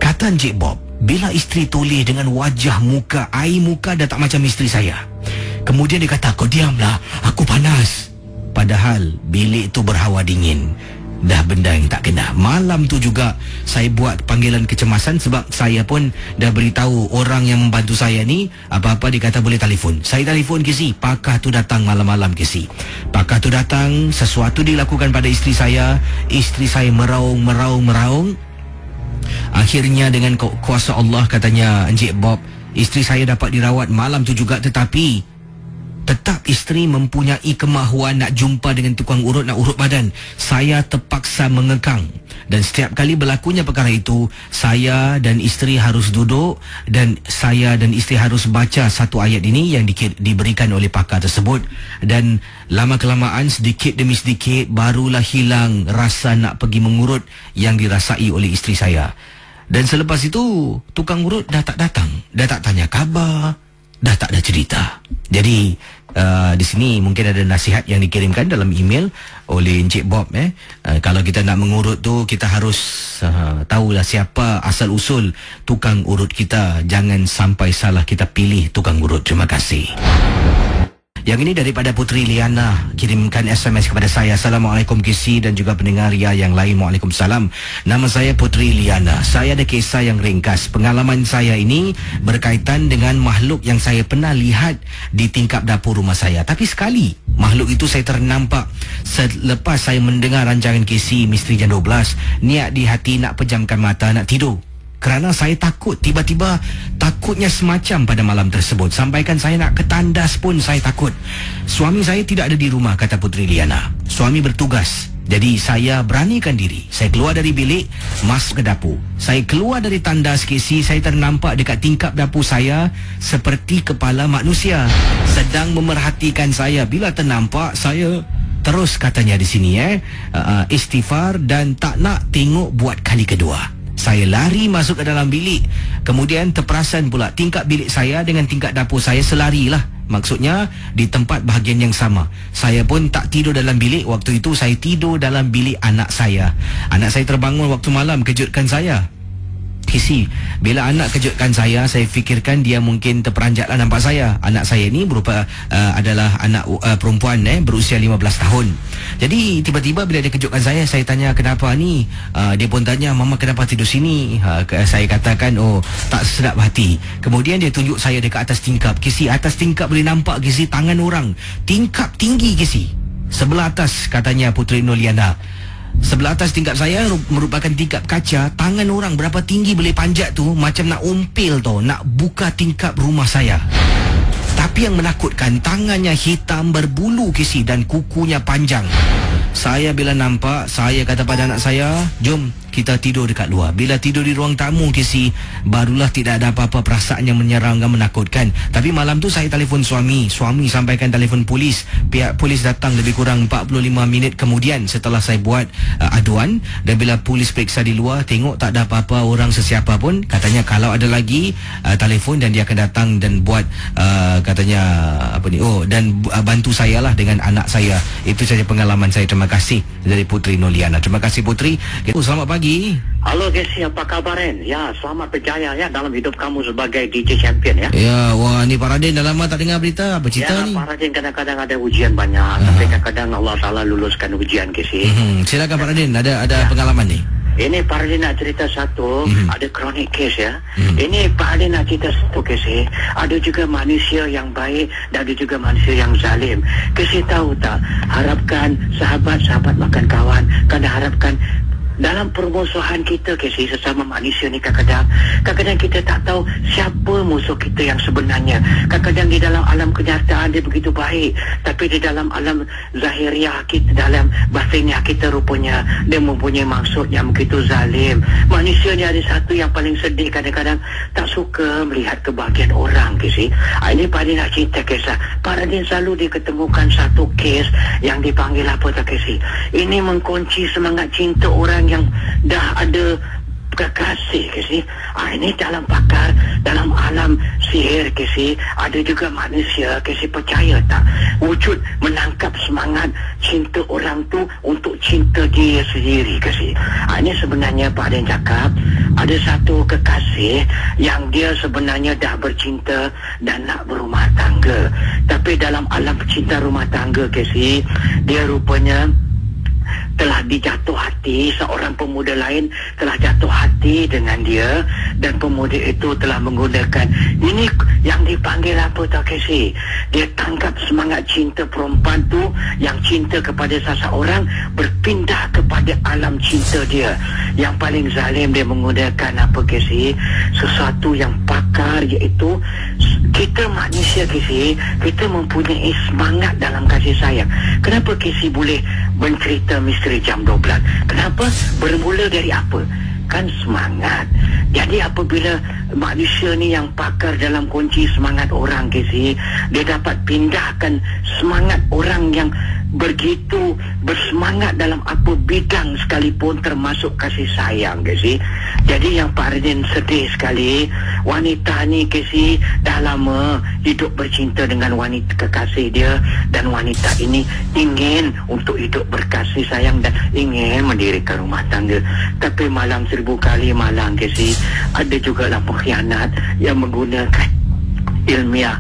Kata Encik Bob, bila isteri toleh dengan wajah muka, air muka dah tak macam isteri saya. Kemudian dia kata, kau diamlah, aku panas. Padahal bilik tu berhawa dingin. Dah benda yang tak kena. Malam tu juga saya buat panggilan kecemasan, sebab saya pun dah beritahu orang yang membantu saya ni, apa-apa dia kata boleh telefon. Saya telefon Kisi, pakar tu datang malam-malam Kisi. Pakar tu datang, sesuatu dilakukan pada isteri saya. Isteri saya meraung. Akhirnya dengan kuasa Allah, katanya Encik Bob, isteri saya dapat dirawat malam tu juga. Tetapi Tetap isteri mempunyai kemahuan nak jumpa dengan tukang urut, nak urut badan. Saya terpaksa mengekang. Dan setiap kali berlakunya perkara itu, saya dan isteri harus duduk dan saya dan isteri harus baca satu ayat ini yang diberikan oleh pakar tersebut. Dan lama-kelamaan, sedikit demi sedikit, barulah hilang rasa nak pergi mengurut yang dirasai oleh isteri saya. Dan selepas itu, tukang urut dah tak datang, dah tak tanya khabar, dah tak ada cerita. Jadi di sini mungkin ada nasihat yang dikirimkan dalam email oleh Encik Bob. Kalau kita nak mengurut tu, kita harus tahulah siapa asal usul tukang urut kita. Jangan sampai salah kita pilih tukang urut. Terima kasih. Yang ini daripada Putri Liana, kirimkan SMS kepada saya. Assalamualaikum KC dan juga pendengar Ria yang lain. Waalaikumsalam. Nama saya Putri Liana. Saya ada kisah yang ringkas. Pengalaman saya ini berkaitan dengan makhluk yang saya pernah lihat di tingkap dapur rumah saya. Tapi sekali makhluk itu saya ternampak selepas saya mendengar rancangan KC Misteri Jam 12. Niat di hati nak pejamkan mata, nak tidur. Kerana saya takut, tiba-tiba takutnya semacam pada malam tersebut. Sampaikan saya nak ke tandas pun saya takut. Suami saya tidak ada di rumah, kata Putri Liana. Suami bertugas. Jadi saya beranikan diri. Saya keluar dari bilik, masuk ke dapur. Saya keluar dari tandas KC, saya ternampak dekat tingkap dapur saya seperti kepala manusia sedang memerhatikan saya. Bila ternampak, saya terus katanya di sini istighfar dan tak nak tengok buat kali kedua. Saya lari masuk ke dalam bilik. Kemudian terperasan pula tingkap bilik saya dengan tingkap dapur saya selarilah. Maksudnya di tempat bahagian yang sama. Saya pun tak tidur dalam bilik. Waktu itu saya tidur dalam bilik anak saya. Anak saya terbangun waktu malam, kejutkan saya. KC, bila anak kejutkan saya fikirkan dia mungkin terperanjatlah nampak saya. Anak saya ni berupa adalah anak perempuan berusia 15 tahun. Jadi tiba-tiba bila dia kejutkan saya tanya kenapa ni. Dia pun tanya, mama kenapa tidur sini? Saya katakan, oh tak sedap hati. Kemudian dia tunjuk saya dekat atas tingkap. KC, atas tingkap boleh nampak KC tangan orang. Tingkap tinggi KC. Sebelah atas katanya Putri Noliana. Sebelah atas tingkap saya merupakan tingkap kaca. Tangan orang berapa tinggi boleh panjat tu, macam nak umpil tu, nak buka tingkap rumah saya. Tapi yang menakutkan, tangannya hitam berbulu KC dan kukunya panjang. Saya bila nampak, saya kata pada anak saya, jom kita tidur dekat luar. Bila tidur di ruang tamu KC, barulah tidak ada apa-apa perasaan yang menyerangkan, menakutkan. Tapi malam tu saya telefon suami. Suami sampaikan telefon polis. Pihak polis datang lebih kurang 45 minit kemudian setelah saya buat aduan. Dan bila polis periksa di luar, tengok tak ada apa-apa orang sesiapa pun. Katanya kalau ada lagi telefon dan dia akan datang dan buat katanya dan bantu saya lah dengan anak saya. Itu saja pengalaman saya. Terima kasih dari Putri Noliana. Terima kasih Putri. Selamat pagi. Halo Casey, apa kabar? Ya, selamat berjaya ya dalam hidup kamu sebagai DJ champion ya. Ya, wah ni Pak Radin dah lama tak dengar berita. Apa cerita ni? Ya, Pak Radin kadang-kadang ada ujian banyak, tapi kadang-kadang Allah Ta'ala luluskan ujian Casey. Silakan Pak Radin, ada pengalaman ni. Ini Pak Radin nak cerita satu, ada chronic case ya. Ini Pak Radin nak cerita satu Casey. Ada juga manusia yang baik dan ada juga manusia yang zalim. Casey tahu tak, harapkan sahabat-sahabat makan kawan, kadang harapkan dalam permusuhan kita Casey sesama manusia ni kadang-kadang kita tak tahu siapa musuh kita yang sebenarnya. Kadang-kadang di dalam alam kenyataan dia begitu baik, tapi di dalam alam zahiriah kita, dalam batiniah kita rupanya dia mempunyai maksud yang begitu zalim. Manusia ni ada satu yang paling sedih, kadang-kadang tak suka melihat kebahagiaan orang Casey. Ini Pak Radin nak cerita kisah. Pak Radin selalu diketemukan satu kes yang dipanggil apa tak Casey? Ini mengkunci semangat cinta orang yang dah ada kekasih Casey. Ini dalam pakar, dalam alam sihir Casey, ada juga manusia Casey, percaya tak, wujud menangkap semangat cinta orang tu untuk cinta dia sendiri Casey. Ini sebenarnya Pak Adin cakap, ada satu kekasih yang dia sebenarnya dah bercinta dan nak berumah tangga, tapi dalam alam cinta rumah tangga Casey, dia rupanya telah dijatuh hati. Seorang pemuda lain telah jatuh hati dengan dia, dan pemuda itu telah menggunakan ini yang dipanggil apa tak Casey? Dia tangkap semangat cinta perempuan tu yang cinta kepada seseorang, berpindah kepada alam cinta dia. Yang paling zalim, dia menggunakan apa Casey? Sesuatu yang pakar, iaitu kita manusia Casey, kita mempunyai semangat dalam kasih sayang. Kenapa Casey boleh mencerita misteri jam 12? Kenapa? Bermula dari apa? Kan semangat. Jadi apabila manusia ni yang pakar dalam kunci semangat orang Casey, dia dapat pindahkan semangat orang yang begitu bersemangat dalam apa bidang sekalipun, termasuk kasih sayang Casey. Jadi yang Pak Radin sedih sekali, wanita ni Casey dah lama hidup bercinta dengan wanita kekasih dia, dan wanita ini ingin untuk hidup berkasih sayang dan ingin mendirikan rumah tangga. Tapi malang 1000 kali malang Casey, ada juga lah pengkhianat yang menggunakan ilmiah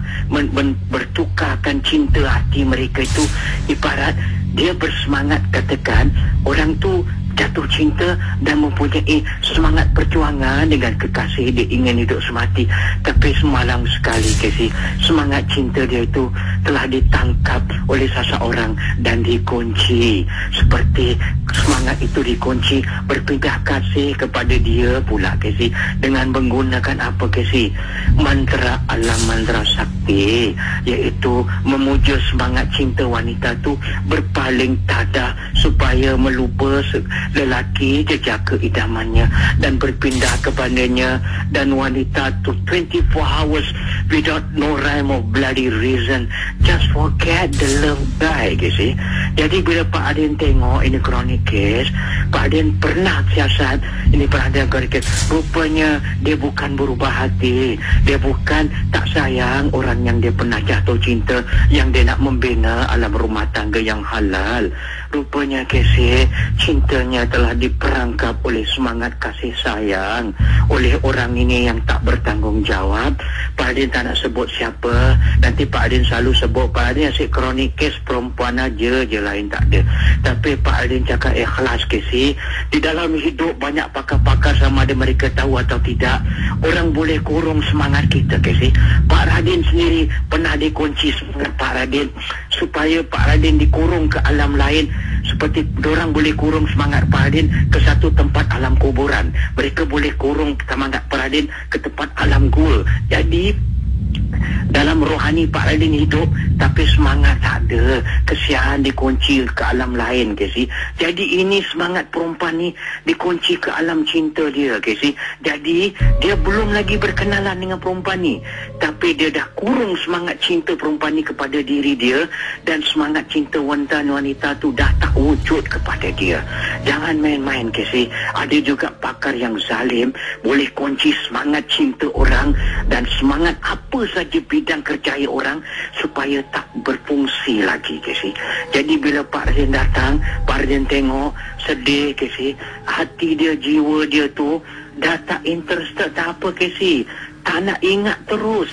bertukarkan cinta hati mereka itu. Ibarat dia bersemangat, katakan orang tu jatuh cinta dan mempunyai semangat perjuangan dengan kekasih dia, ingin hidup semati. Tapi semalam sekali Casey, semangat cinta dia itu telah ditangkap oleh seseorang dan dikunci. Seperti semangat itu dikunci, berpindah kasih kepada dia pula Casey, dengan menggunakan apa Casey? Mantra alam, mantra sakti, iaitu memuja semangat cinta wanita tu berpaling tada supaya melupa lelaki jejak keidamannya dan berpindah kepadanya, dan wanita tu 24 hours without no rhyme or bloody reason just forget the love guy Casey. Jadi bila Pak Adin tengok ini chronic case, Pak Adin pernah siasat ini pernah case, rupanya dia bukan berubah hati, dia bukan tak sayang orang yang dia pernah jatuh cinta, yang dia nak membina alam rumah tangga yang halal. Rupanya Casey, cintanya telah diperangkap oleh semangat kasih sayang oleh orang ini yang tak bertanggung jawab. Pak Adin tak nak sebut siapa, nanti Pak Adin selalu sebut Pak Adin asyik kronik kes perempuan aja je, lain tak ada. Tapi Pak Adin cakap ikhlas Casey, di dalam hidup banyak pakar-pakar, sama ada mereka tahu atau tidak, orang boleh kurung semangat kita Casey. Pak Radin sendiri pernah dikunci semangat Pak Radin supaya Pak Radin dikurung ke alam lain, seperti orang boleh kurung semangat Pak Radin ke satu tempat alam kuburan, mereka boleh kurung semangat Pak Radin ke tempat alam gua. Jadi dalam rohani Pak Radin hidup, tapi semangat tak ada, kesian dikunci ke alam lain Casey. Jadi ini semangat perempuan ni dikunci ke alam cinta dia Casey. Jadi dia belum lagi berkenalan dengan perempuan ni, tapi dia dah kurung semangat cinta perempuan ni kepada diri dia, dan semangat cinta wanita tu dah tak wujud kepada dia. Jangan main-main Casey. Ada juga pakar yang zalim boleh kunci semangat cinta orang dan semangat apa saja bidang kerjaya orang supaya tak berfungsi lagi Casey. Jadi bila Pak Radin datang, Pak Radin tengok sedih Casey, hati dia, jiwa dia tu dah tak interested tak apa Casey, tak nak ingat terus,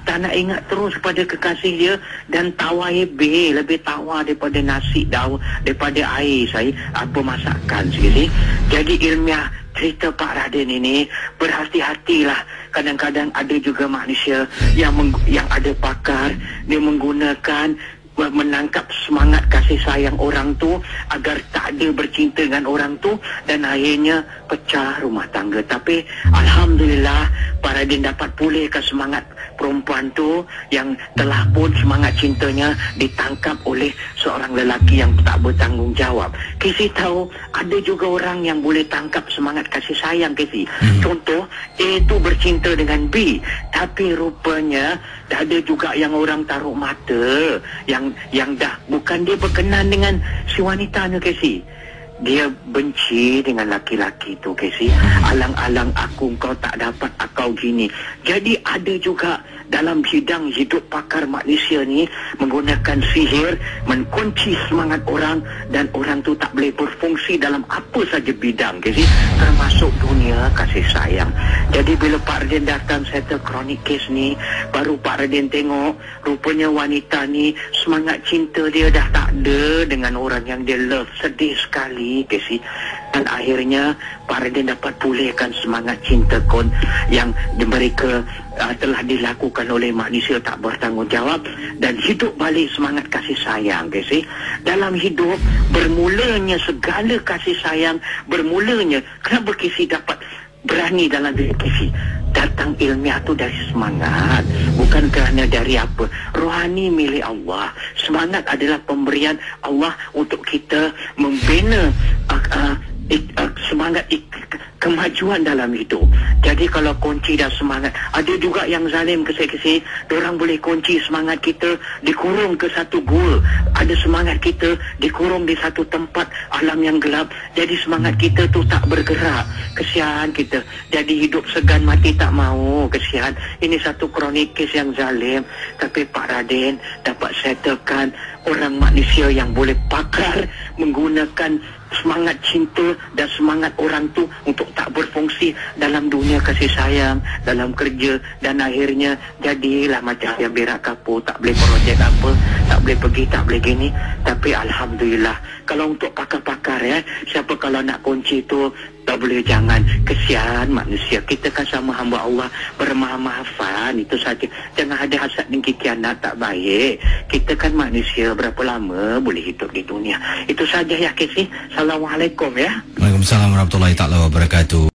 tak nak ingat terus pada kekasih dia, dan tawar lebih tawar daripada nasi daripada air saya apa masakan Casey. Jadi ilmiah cerita Pak Radin ini, berhati-hatilah. Kadang-kadang ada juga manusia yang ada pakar, dia menggunakan menangkap semangat kasih sayang orang tu agar tak ada bercinta dengan orang tu, dan akhirnya pecah rumah tangga. Tapi alhamdulillah Pak Radin dapat pulihkan semangat perempuan tu yang telah pun semangat cintanya ditangkap oleh seorang lelaki yang tak bertanggung jawab. Casey tahu ada juga orang yang boleh tangkap semangat kasih sayang Casey. Contoh, A tu bercinta dengan B, tapi rupanya ada juga yang orang taruh mata, yang dah bukan dia berkenan dengan si wanitanya Casey, dia benci dengan laki-laki tu Casey. Alang-alang aku, kau tak dapat akau gini. Jadi ada juga dalam bidang hidup pakar manusia ni menggunakan sihir, mengunci semangat orang, dan orang tu tak boleh berfungsi dalam apa saja bidang Casey, termasuk dunia kasih sayang. Jadi bila Pak Radin datang settle chronic case ni, baru Pak Radin tengok rupanya wanita ni semangat cinta dia dah tak ada dengan orang yang dia love. Sedih sekali Casey. Dan akhirnya Pak Radin dapat pulihkan semangat cinta yang mereka telah dilakukan oleh manusia tak bertanggungjawab, dan hidup balik semangat kasih sayang Casey. Dalam hidup bermulanya segala kasih sayang, bermulanya kenapa Casey dapat berani dalam diri Casey? datang ilmiah tu dari semangat, bukan kerana dari apa. Rohani milik Allah. Semangat adalah pemberian Allah untuk kita membina semangat kemajuan dalam hidup. Jadi kalau kunci dah semangat, ada juga yang zalim kesih-kesih, diorang boleh kunci semangat kita, dikurung ke satu gua. Ada semangat kita dikurung di satu tempat alam yang gelap. Jadi semangat kita tu tak bergerak. Kesian kita. Jadi hidup segan mati tak mau. Kesian. Ini satu kronik kes yang zalim. Tapi Pak Raden dapat settlekan orang manusia yang boleh pakar menggunakan semangat cinta dan semangat orang tu untuk tak berfungsi dalam dunia kasih sayang, dalam kerja, dan akhirnya jadilah macam yang berak kapur, tak boleh projek apa, tak boleh pergi, tak boleh gini. Tapi Alhamdulillah, kalau untuk pakar-pakar siapa kalau nak kunci tu, tak boleh, jangan. Kesian manusia, kita kan sama hamba Allah, bermaaf-maafan, itu saja. Jangan ada hasad dan kikianat, tak baik. Kita kan manusia, berapa lama boleh hidup di dunia. Itu saja ya Kesi. Assalamualaikum ya. Waalaikumsalam warahmatullahi taala wabarakatuh.